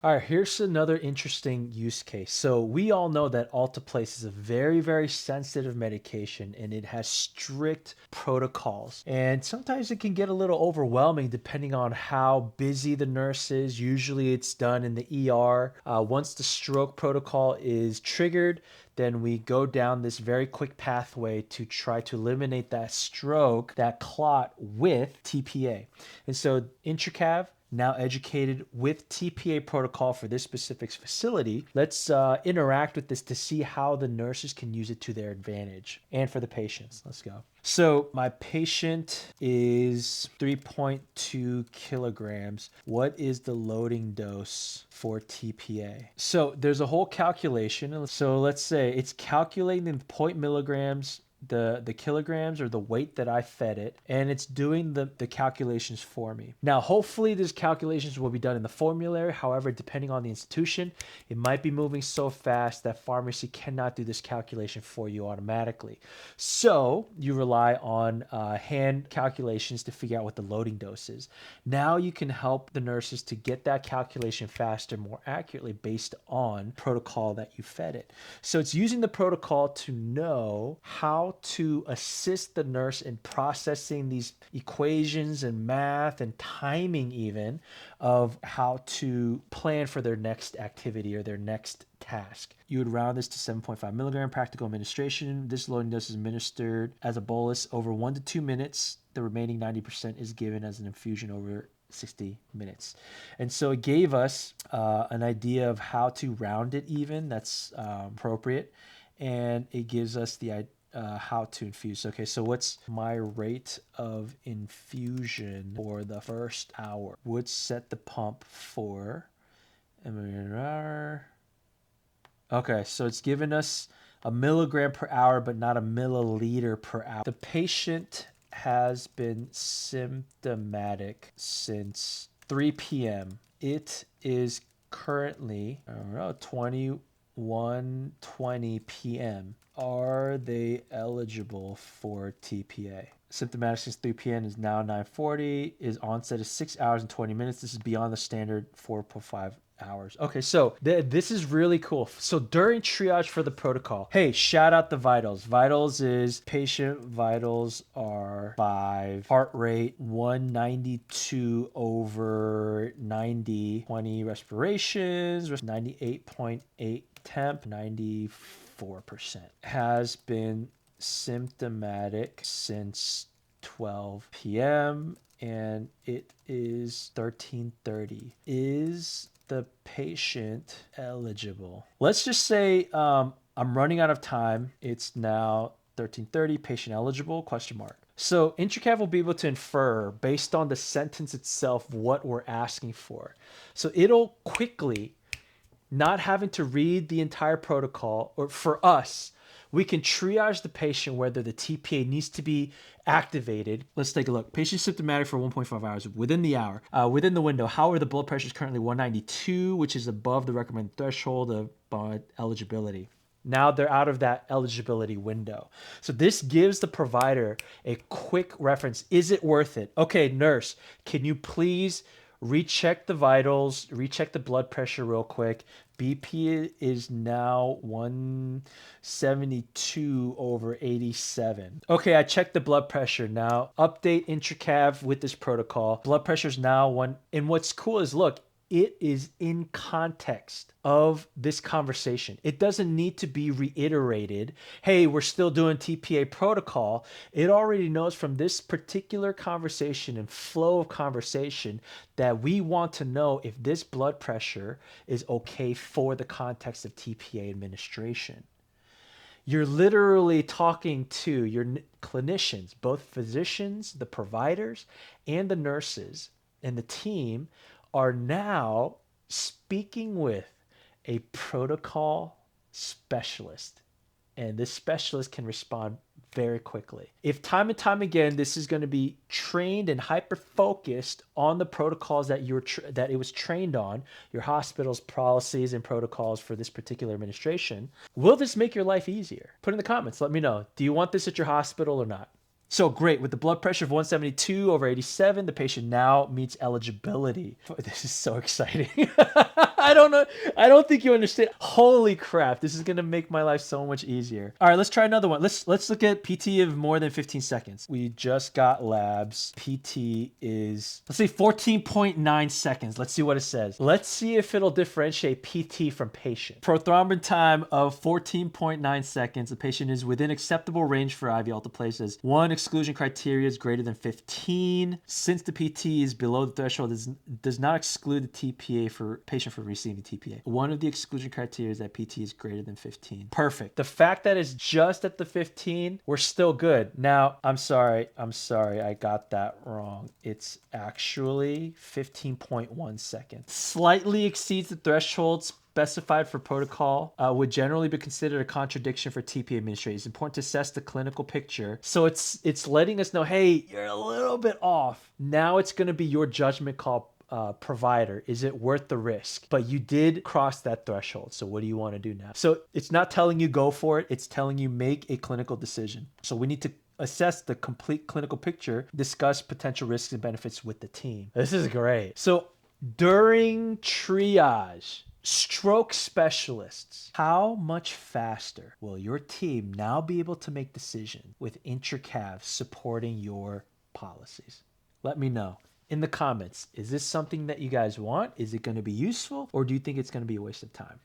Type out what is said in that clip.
All right, here's another interesting use case. So we all know that Alteplase is a very, very sensitive medication and it has strict protocols. And sometimes it can get a little overwhelming depending on how busy the nurse is. Usually it's done in the ER. Once the stroke protocol is triggered, then we go down this very quick pathway to try to eliminate that stroke, that clot with TPA. And so Intracav, now educated with TPA protocol for this specific facility, let's interact with this to see how the nurses can use it to their advantage and for the patients. Let's go. So my patient is 3.2 kilograms. What is the loading dose for TPA? So there's a whole calculation. So let's say it's calculating the 0.0 milligrams, the kilograms or the weight that I fed it, and it's doing the calculations for me. Now, hopefully these calculations will be done in the formulary. However, depending on the institution, it might be moving so fast that pharmacy cannot do this calculation for you automatically. So you rely on hand calculations to figure out what the loading dose is. Now you can help the nurses to get that calculation faster, more accurately based on protocol that you fed it. So it's using the protocol to know how to assist the nurse in processing these equations and math and timing even of how to plan for their next activity or their next task. You would round this to 7.5 milligram practical administration. This loading dose is administered as a bolus over 1 to 2 minutes. The remaining 90% is given as an infusion over 60 minutes. And so it gave us an idea of how to round it even. That's appropriate. And it gives us the how to infuse. Okay, so what's my rate of infusion for the first hour? Would set the pump for milliliter an hour. Okay, so it's given us a milligram per hour, but not a milliliter per hour. The patient has been symptomatic since 3 p.m. It is currently, I don't know, 21:20 p.m. Are they eligible for TPA? Symptomatic since 3 p.m. is now 9:40. Is onset is 6 hours and 20 minutes. This is beyond the standard 4.5 hours. Okay, so this is really cool. So during triage for the protocol, hey, shout out the vitals. Vitals is patient vitals are 5, heart rate 192 over 90, 20 respirations, 98.8 temp, 94%. Has been symptomatic since 12 p.m. and it is 13:30. Is the patient eligible? Let's just say I'm running out of time. It's now 13:30. Patient eligible? Question mark. So Intracav will be able to infer based on the sentence itself what we're asking for. So it'll quickly, not having to read the entire protocol, or for us, we can triage the patient whether the TPA needs to be activated. Let's take a look. Patient symptomatic for 1.5 hours within the hour. Within the window, however, the blood pressure is currently 192, which is above the recommended threshold of eligibility. Now they're out of that eligibility window. So this gives the provider a quick reference. Is it worth it? Okay, nurse, can you please recheck the vitals, recheck the blood pressure real quick. BP is now 172 over 87. Okay, I checked the blood pressure. Now update Intracav with this protocol. Blood pressure is now 1. And what's cool is, look, it is in context of this conversation. It doesn't need to be reiterated. Hey, we're still doing TPA protocol. It already knows from this particular conversation and flow of conversation that we want to know if this blood pressure is okay for the context of TPA administration. You're literally talking to your clinicians, both physicians, the providers, and the nurses, and the team are now speaking with a protocol specialist. And this specialist can respond very quickly. If time and time again, this is going to be trained and hyper focused on the protocols that that it was trained on, your hospital's policies and protocols for this particular administration, will this make your life easier? Put in the comments. Let me know. Do you want this at your hospital or not? So great. With the blood pressure of 172 over 87, the patient now meets eligibility. This is so exciting. I don't know. I don't think you understand. Holy crap. This is going to make my life so much easier. All right, let's try another one. Let's look at PT of more than 15 seconds. We just got labs. PT is, let's say 14.9 seconds. Let's see what it says. Let's see if it'll differentiate PT from patient. Prothrombin time of 14.9 seconds. The patient is within acceptable range for IV alteplase. One exclusion criteria is greater than 15. Since the PT is below the threshold, it does not exclude the TPA for patient from receiving TPA. One of the exclusion criteria is that PT is greater than 15. Perfect. The fact that it's just at the 15, we're still good. Now, I'm sorry, I got that wrong. It's actually 15.1 seconds. Slightly exceeds the thresholds specified for protocol, would generally be considered a contradiction for TPA administration. It's important to assess the clinical picture. So it's letting us know, hey, you're a little bit off. Now it's going to be your judgment call, provider. Is it worth the risk? But you did cross that threshold. So what do you want to do now? So it's not telling you go for it. It's telling you make a clinical decision. So we need to assess the complete clinical picture, discuss potential risks and benefits with the team. This is great. So during triage, stroke specialists, how much faster will your team now be able to make decisions with Intracav supporting your policies? Let me know in the comments. Is this something that you guys want? Is it going to be useful, or do you think it's going to be a waste of time?